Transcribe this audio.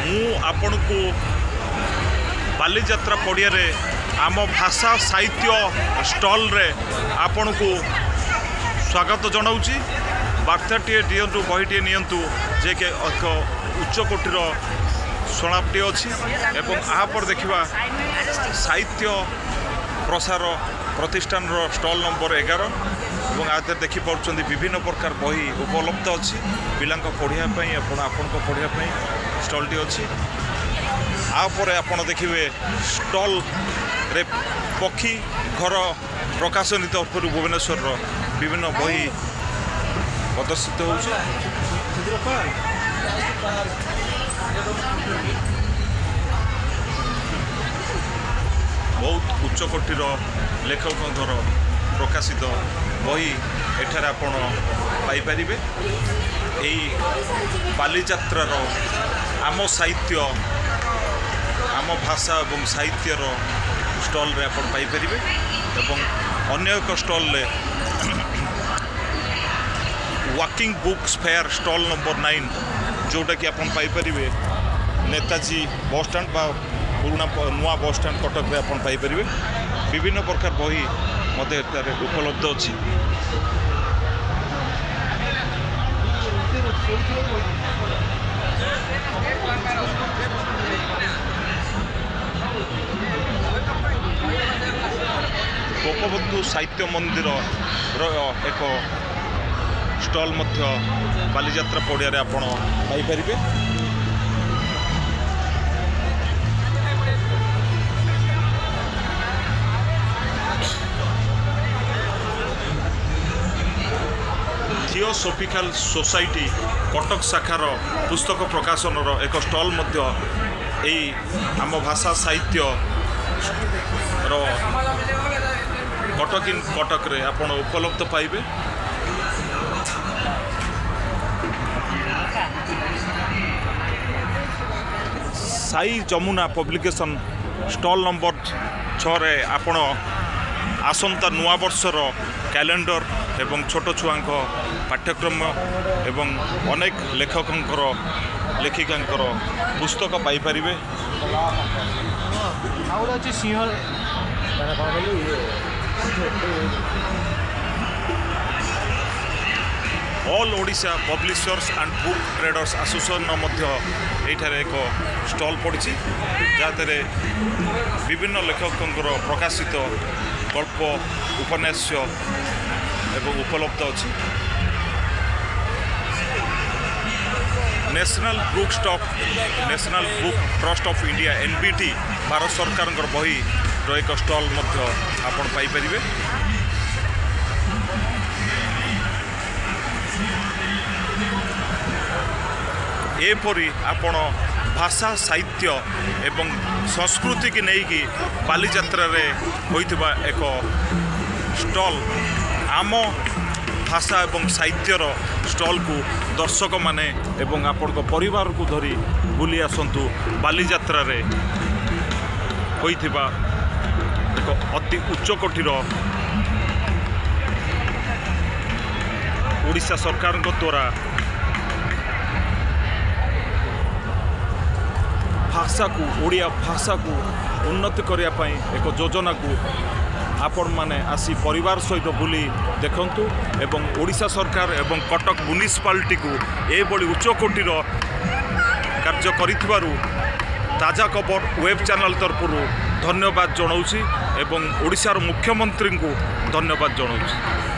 मु आपण को बालीजात्रा पड़िया रे आम भाषा साहित्य स्टल रे आपण को स्वागत जनाऊँगी। बार्ताटे दिंतु बहीटे नियंतु जे के उच्चकोटीर संलापटे अच्छी एवं आपर देखा साहित्य प्रसार प्रतिष्ठान स्टल नंबर 11 और आदि देखिपुं विभिन्न प्रकार बही उपलब्ध अच्छी पिला पढ़ाई आपण पढ़ाई स्टलटी अच्छी। आपर आपण देखिए स्टल रे पक्षी घर प्रकाशनी तरफ भुवनेश्वर विभिन्न बही प्रदर्शित हो बहुत उच्चकोटीर लेखक प्रकाशित बही एठार आपण पाइपर। यही बालीजात्रार आम साहित्य आम भाषा और साहित्यर स्टल रे आपण पाइपर एवं अन्य एक स्टल रे walking books fair stall number 9 जोटा कि आपण पाइपर नेताजी बस स्टैंड बा पुराना नुआ बस स्टैंड कटक रे आपण पाइपर विभिन्न प्रकार बही मध्य उपलब्ध अच्छी। गोपबंधु साहित्य मंदिर एक स्टल मध्य बालीजात्रा पड़िया रे आपण पाइपर। थियोसॉफिकल सोसाइटी कटक शाखार पुस्तक प्रकाशनर एक स्टल मध्य यही आम भाषा साहित्य कटक इन कटक रे आपण उपलब्ध पाइबे। Sai Jamuna publication stall number 6 रे आपण आसंता नुआ वर्षर कैलेंडर एवं छोट छुआ पाठ्यक्रम एवं अनेक लेखकंकर लेखिकांकर पुस्तक पाइपर। All Odisha publishers and book traders association मध्य एठारे एक स्टल पड़ी जहाँ विभिन्न लेखकंकर प्रकाशित गल्प उपन्यास एवं उपलब्ध अच्छी। National book trust of India NBT Bharat सरकार बही एक स्टल मध्य आपण पाइपर। एपरी आपण भाषा साहित्य एवं संस्कृति की नहीं बालीजात्रा रे होइथिबा एक स्टल आम भाषा एवं साहित्यर स्टल को दर्शक माने एवं आपण परिवार को धरी बुली आसंतु बालीजात्रा रे होइथिबा एक अति उच्चकोटीर ओडिशा सरकार द्वारा भाषा को ओडिया भाषा को उन्नति करिया पई एक योजना को आपण माने आसी परिवार सहित बुली देखंतु एवं ओडिशा सरकार एवं कटक म्युनिसिपालिटी को ए बड़ी उच्चकोटीर कार्य करिथिबारु ताजा खबर वेब चैनल तरफरु धन्यवाद जनाऊँ एवं ओडिशार मुख्यमंत्री को धन्यवाद जनाऊँ।